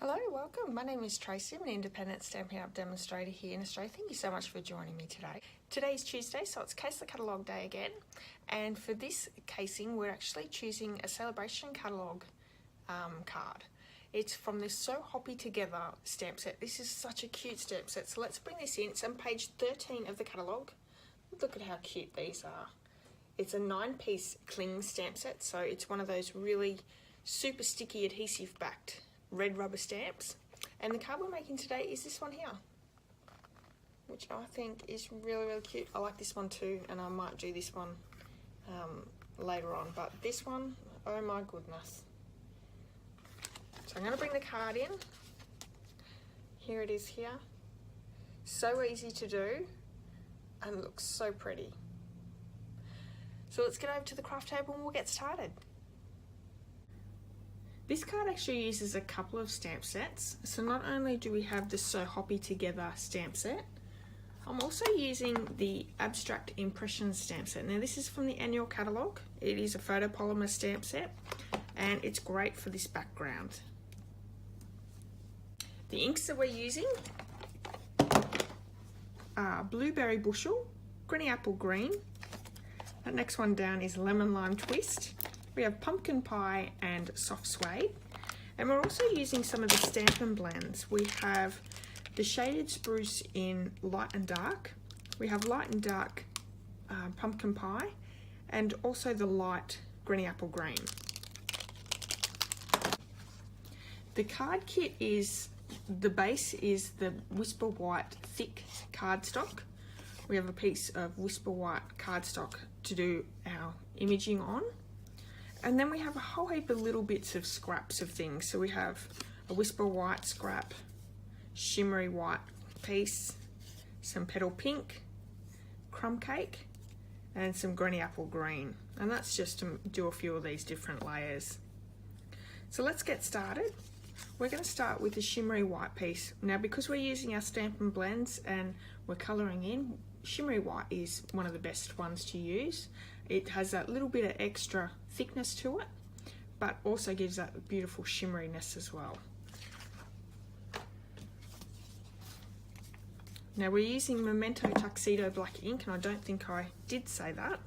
Hello, welcome. My name is Tracy. I'm an independent Stampin' Up demonstrator here in Australia. Thank you so much for joining me today. Today is Tuesday, so it's Case the Catalogue day again. And for this casing, we're actually choosing a Sale A Brations Catalogue card. It's from this So Hoppy Together stamp set. This is such a cute stamp set, so let's bring this in. It's on page 13 of the catalogue. Look at how cute these are. It's a 9-piece cling stamp set, so it's one of those really super sticky adhesive backed red rubber stamps. And the card we're making today is this one here, which I think is really, really cute. I like this one too, and I might do this one later on, but this one, oh my goodness. So I'm going to bring the card in. Here it is here. So easy to do and it looks so pretty. So let's get over to the craft table and we'll get started. This card actually uses a couple of stamp sets. So not only do we have the So Hoppy Together stamp set, I'm also using the Abstract Impressions stamp set. Now this is from the annual catalogue. It is a photopolymer stamp set and it's great for this background. The inks that we're using are Blueberry Bushel, Granny Apple Green. That next one down is Lemon Lime Twist. We have Pumpkin Pie and Soft Suede. And we're also using some of the Stampin' blends. We have the Shaded Spruce in Light and Dark. We have Light and Dark Pumpkin Pie, and also the light Granny Apple Green. The card kit is, the base is the Whisper White thick cardstock. We have a piece of Whisper White cardstock to do our imaging on. And then we have a whole heap of little bits of scraps of things. So we have a Whisper White scrap, shimmery white piece, some Petal Pink, crumb cake, and some Granny Apple Green. And that's just to do a few of these different layers. So let's get started. We're going to start with the shimmery white piece. Now because we're using our Stampin' blends and we're colouring in, shimmery white is one of the best ones to use. It has that little bit of extra thickness to it, but also gives that beautiful shimmeriness as well. Now we're using Memento Tuxedo Black ink, and I don't think I did say that.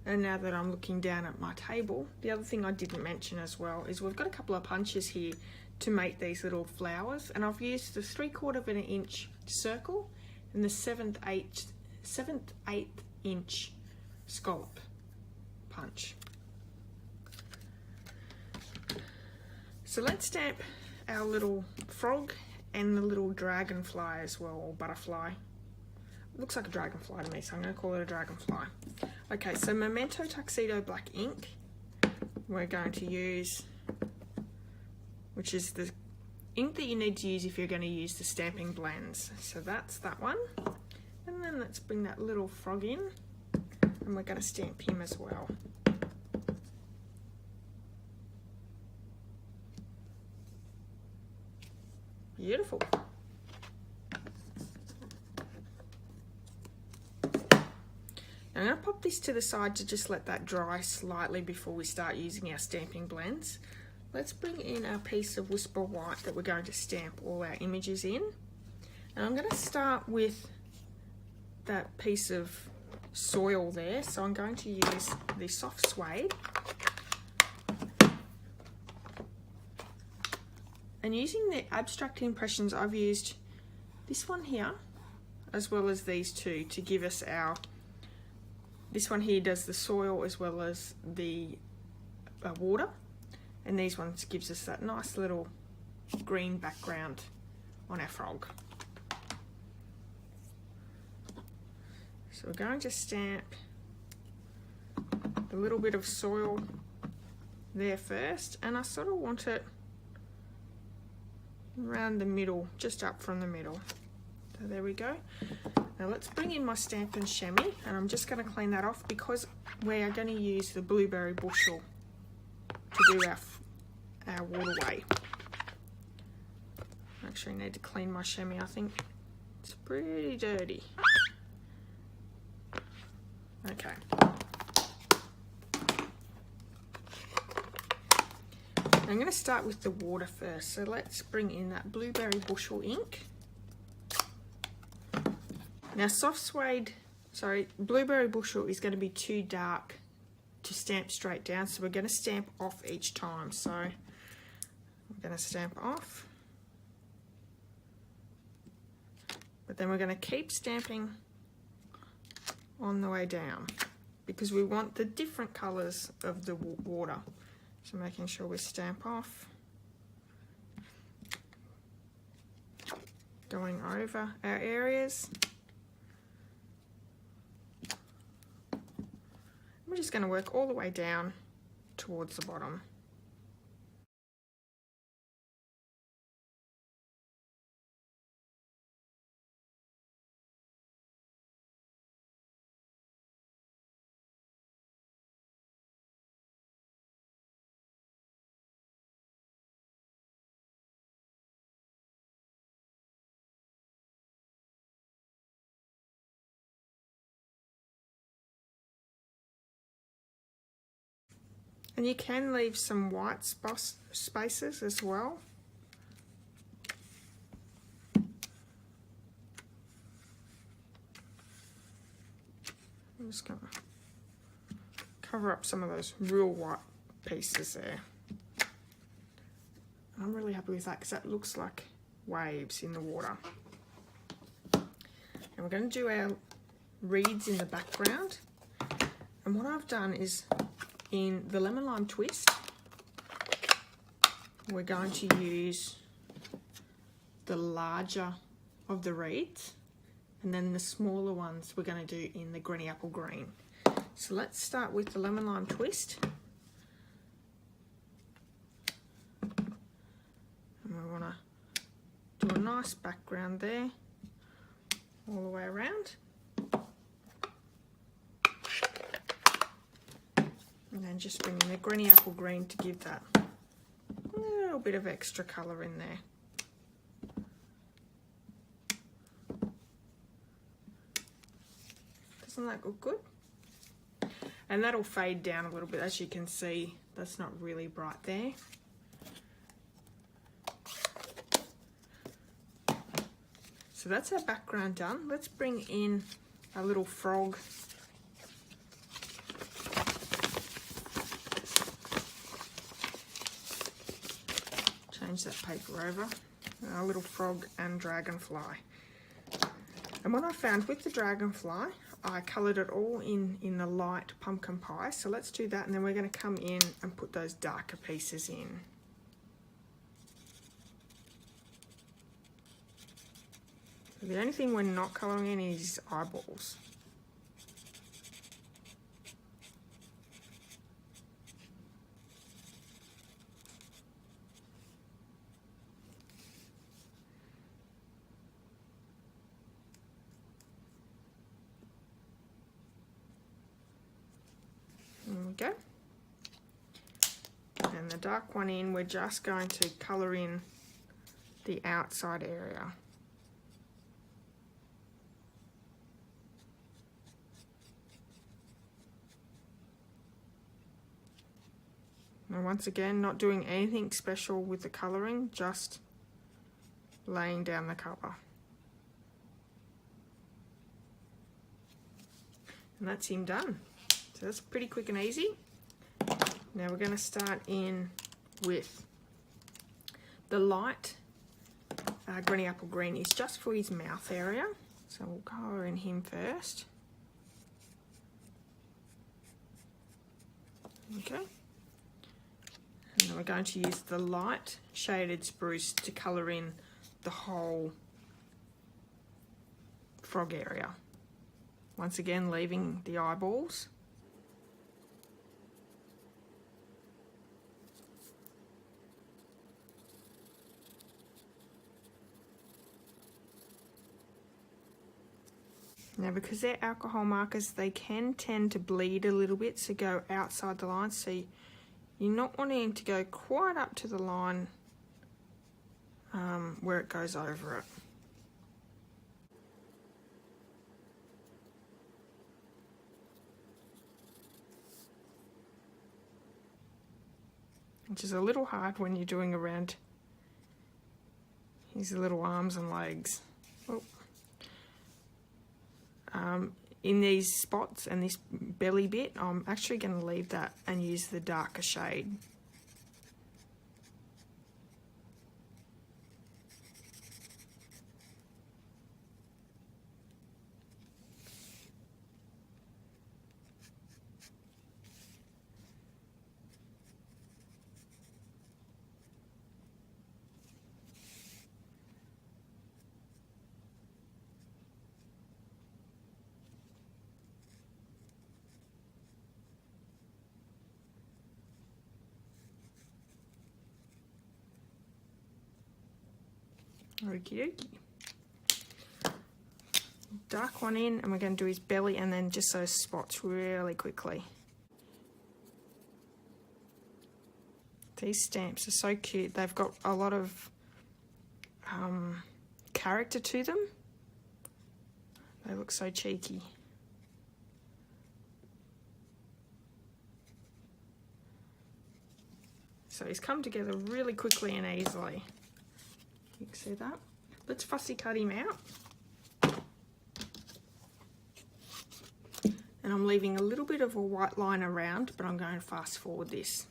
And now that I'm looking down at my table, the other thing I didn't mention as well is we've got a couple of punches here to make these little flowers, and I've used the 3/4 inch circle and the 7/8 inch scallop punch. So let's stamp our little frog and the little dragonfly as well, or butterfly. It looks like a dragonfly to me, so I'm going to call it a dragonfly. Okay, so Memento Tuxedo Black ink we're going to use, which is the ink that you need to use if you're going to use the stamping blends. So that's that one. And then let's bring that little frog in, and we're going to stamp him as well. Beautiful. I'm going to pop this to the side to just let that dry slightly before we start using our stamping blends. Let's bring in our piece of Whisper White that we're going to stamp all our images in. And I'm going to start with that piece of soil there. So I'm going to use the Soft Suede. And using the Abstract Impressions, I've used this one here, as well as these two, to give us our, this one here does the soil as well as the water, and these ones gives us that nice little green background on our frog. So we're going to stamp a little bit of soil there first, and I sort of want it around the middle, just up from the middle. So there we go. Now let's bring in my Stampin' chamois, and I'm just going to clean that off because we are going to use the Blueberry Bushel to do our waterway. Actually need to clean my chamois, I think it's pretty dirty. Okay. I'm going to start with the water first. So let's bring in that Blueberry Bushel ink. Now Blueberry Bushel is going to be too dark to stamp straight down, so we're going to stamp off each time. So I'm going to stamp off, but then we're going to keep stamping on the way down because we want the different colours of the water. So making sure we stamp off, going over our areas. We're just going to work all the way down towards the bottom. And you can leave some white spaces as well. I'm just going to cover up some of those real white pieces there. I'm really happy with that because that looks like waves in the water. And we're going to do our reeds in the background. And what I've done is, in the lemon lime twist, we're going to use the larger of the reeds, and then the smaller ones we're going to do in the Granny Apple Green. So let's start with the lemon lime twist. And we want to do a nice background there, all the way around. And then just bring in the Granny Apple Green to give that a little bit of extra colour in there. Doesn't that look good? And that'll fade down a little bit. As you can see, that's not really bright there. So that's our background done. Let's bring in a little frog. Change that paper over. A little frog and dragonfly. And what I found with the dragonfly, I coloured it all in the light pumpkin pie. So let's do that, and then we're going to come in and put those darker pieces in. The only thing we're not colouring in is eyeballs. There we go. And the dark one in, we're just going to colour in the outside area. And once again, not doing anything special with the colouring, just laying down the colour. And that's him done. So that's pretty quick and easy. Now we're going to start in with the light Granny Apple Green. Is just for his mouth area. So we'll colour in him first. Okay. And then we're going to use the light shaded spruce to colour in the whole frog area. Once again, leaving the eyeballs. Now, because they're alcohol markers, they can tend to bleed a little bit, so go outside the line. So you're not wanting to go quite up to the line where it goes over it. which is a little hard when you're doing around his little arms and legs. Oh. In these spots and this belly bit, I'm actually going to leave that and use the darker shade. Okie dokie. Dark one in, and we're going to do his belly and then just those spots really quickly. These stamps are so cute. They've got a lot of character to them. They look so cheeky. So he's come together really quickly and easily. You can see that. Let's fussy cut him out. And I'm leaving a little bit of a white line around, but I'm going to fast forward this.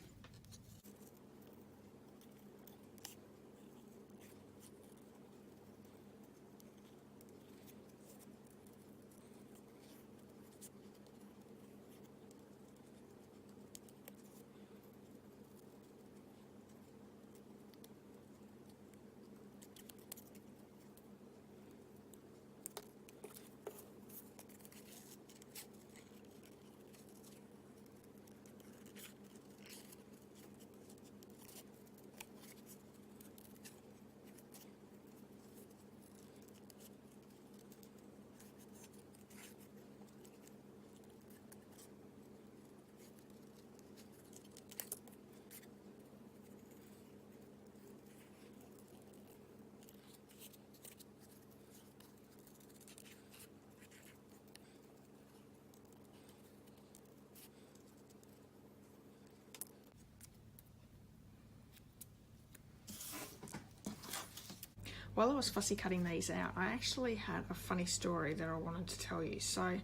While I was fussy cutting these out, I actually had a funny story that I wanted to tell you. So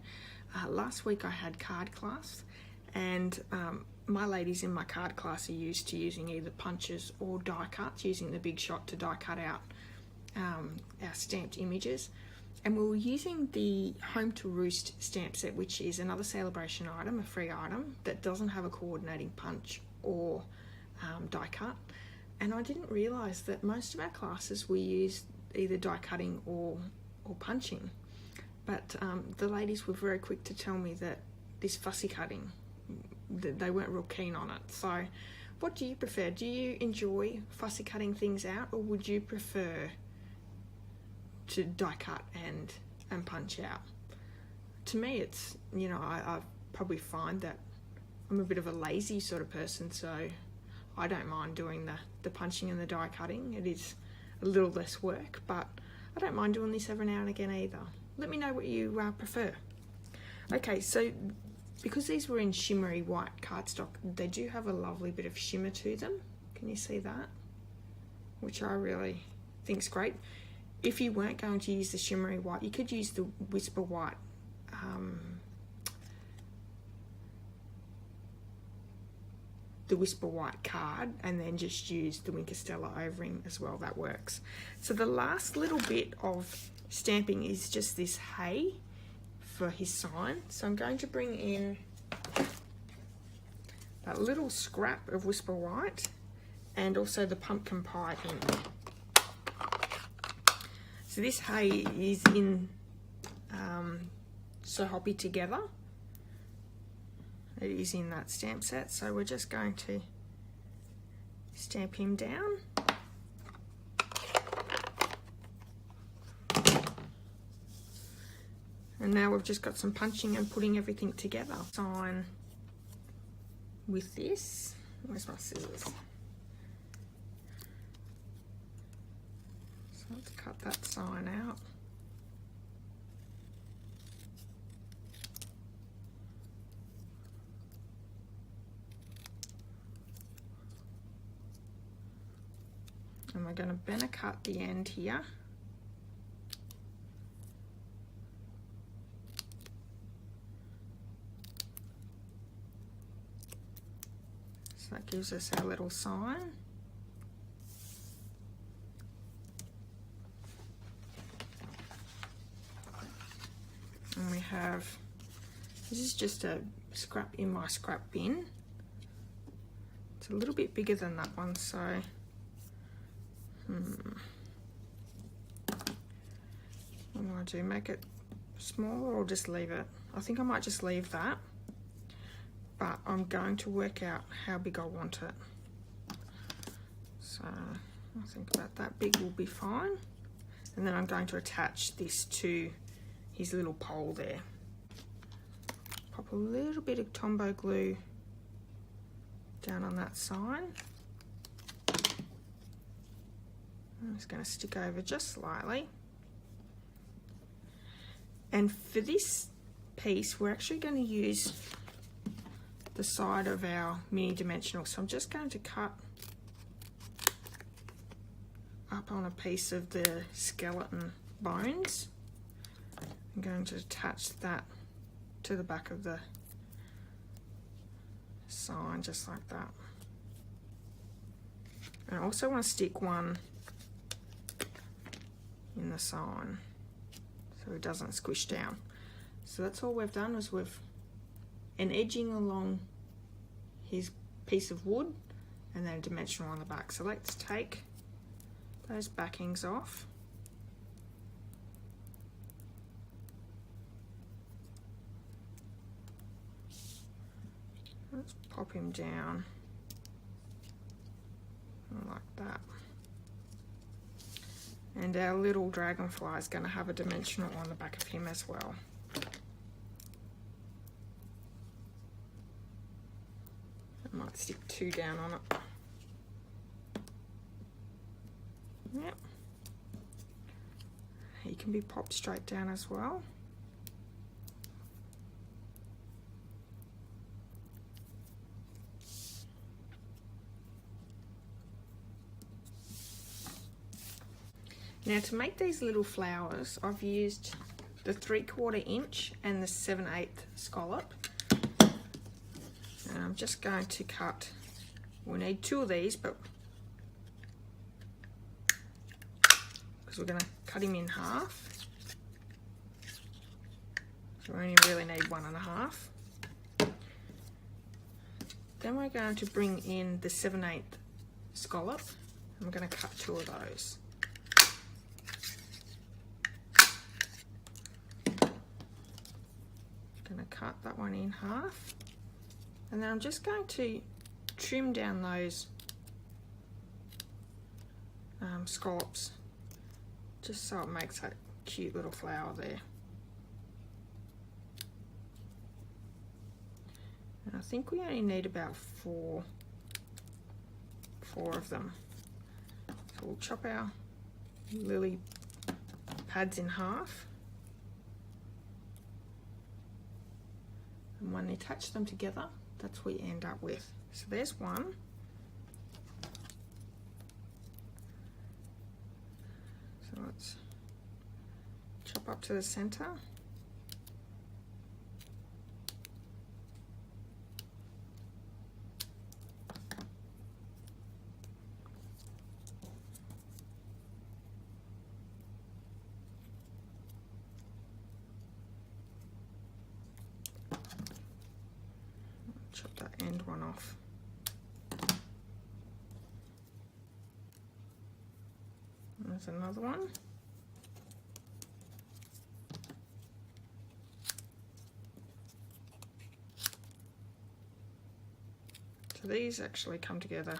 last week I had card class, and my ladies in my card class are used to using either punches or die cuts, using the Big Shot to die cut out our stamped images. And we were using the Home to Roost stamp set, which is another celebration item, a free item, that doesn't have a coordinating punch or die cut. And I didn't realise that most of our classes we use either die cutting or punching. But the ladies were very quick to tell me that this fussy cutting, they weren't real keen on it. So what do you prefer? Do you enjoy fussy cutting things out, or would you prefer to die cut and punch out? To me, it's, you know, I probably find that I'm a bit of a lazy sort of person, so I don't mind doing the punching and the die cutting. It is a little less work, but I don't mind doing this every now and again either. Let me know what you prefer. Okay, so because these were in shimmery white cardstock, they do have a lovely bit of shimmer to them. Can you see that? Which I really think's great. If you weren't going to use the shimmery white, you could use the Whisper White card, and then just use the Wink of Stella overing as well. That works. So the last little bit of stamping is just this hay for his sign. So I'm going to bring in that little scrap of Whisper White and also the pumpkin pie in. So this hay is in So Hoppy Together. It is in that stamp set, so we're just going to stamp him down. And now we've just got some punching and putting everything together. Sign with this. Where's my scissors? So let's cut that sign out. going to bend cut the end here. So that gives us our little sign. And we have, this is just a scrap in my scrap bin. It's a little bit bigger than that one, so what do I do? Make it smaller or just leave it? I think I might just leave that, but I'm going to work out how big I want it. So I think about that big will be fine. And then I'm going to attach this to his little pole there. Pop a little bit of Tombow glue down on that sign. I'm just going to stick over just slightly. And for this piece, we're actually going to use the side of our mini dimensional. So I'm just going to cut up on a piece of the skeleton bones. I'm going to attach that to the back of the sign, just like that. And I also want to stick one in the sign so it doesn't squish down. So that's all we've done, is we've an edging along his piece of wood and then a dimensional on the back. So let's take those backings off. Let's pop him down like that. And our little dragonfly is going to have a dimensional on the back of him as well. I might stick 2 down on it. Yep. He can be popped straight down as well. Now to make these little flowers, I've used the 3/4 inch and the 7/8 scallop. And I'm just going to cut, we need 2 of these, but because we're going to cut him in half. So we only really need 1 1/2. Then we're going to bring in the 7/8 scallop. I'm going to cut 2 of those. Going to cut that one in half, and then I'm just going to trim down those scallops just so it makes that cute little flower there. And I think we only need about four of them. So we'll chop our lily pads in half. And when you attach them together, that's what you end up with. So there's one. So let's chop up to the center. Chop that end one off. There's another one. So these actually come together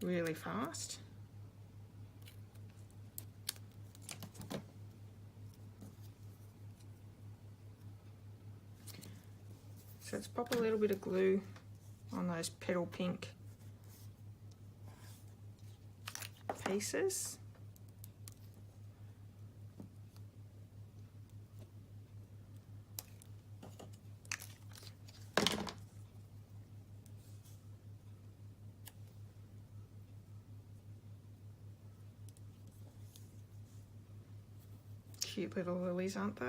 really fast. So let's pop a little bit of glue on those petal pink pieces. cute little lilies, aren't they?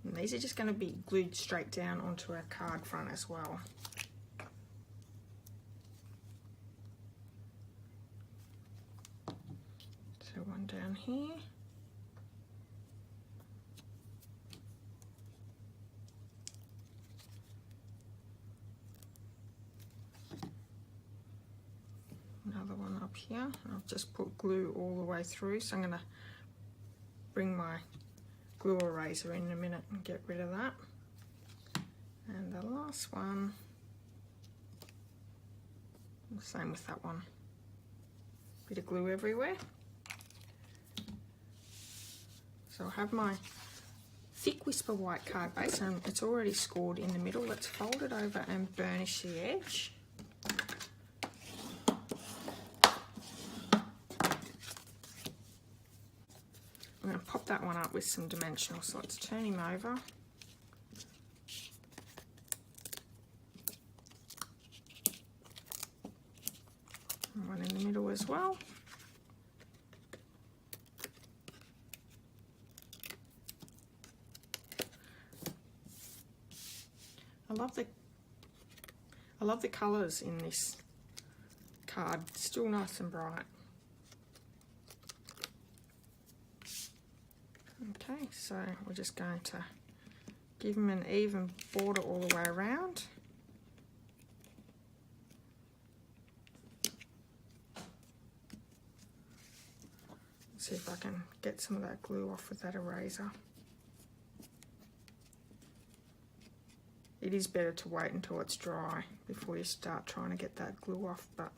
And these are just going to be glued straight down onto our card front as well. So one down here. Another one up here. I've just put glue all the way through, so I'm going to bring my glue eraser in a minute and get rid of that. And the last one, same with that one. Bit of glue everywhere. So I have my thick Whisper white card base and it's already scored in the middle. Let's fold it over and burnish the edge. I'm going to pop that one up with some dimensional, so let's turn him over. And one in the middle as well. I love the colours in this card, still nice and bright. Okay, so we're just going to give them an even border all the way around. See if I can get some of that glue off with that eraser. It is better to wait until it's dry before you start trying to get that glue off, but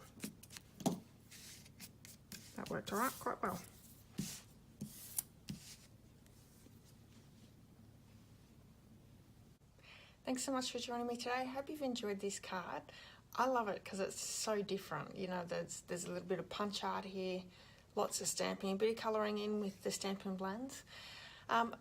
that worked all right, quite well. Thanks so much for joining me today. I hope you've enjoyed this card. I love it because it's so different. You know, there's a little bit of punch art here, lots of stamping, a bit of colouring in with the Stampin' blends.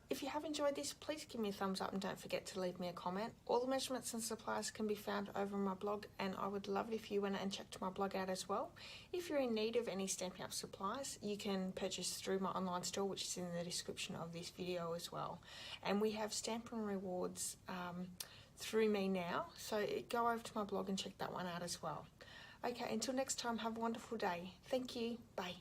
If you have enjoyed this, please give me a thumbs up and don't forget to leave me a comment. All the measurements and supplies can be found over on my blog, and I would love it if you went and checked my blog out as well. If you're in need of any Stampin' Up supplies, you can purchase through my online store, which is in the description of this video as well. And we have Stampin' rewards through me now, so go over to my blog and check that one out as well. Okay, until next time, have a wonderful day. Thank you. Bye.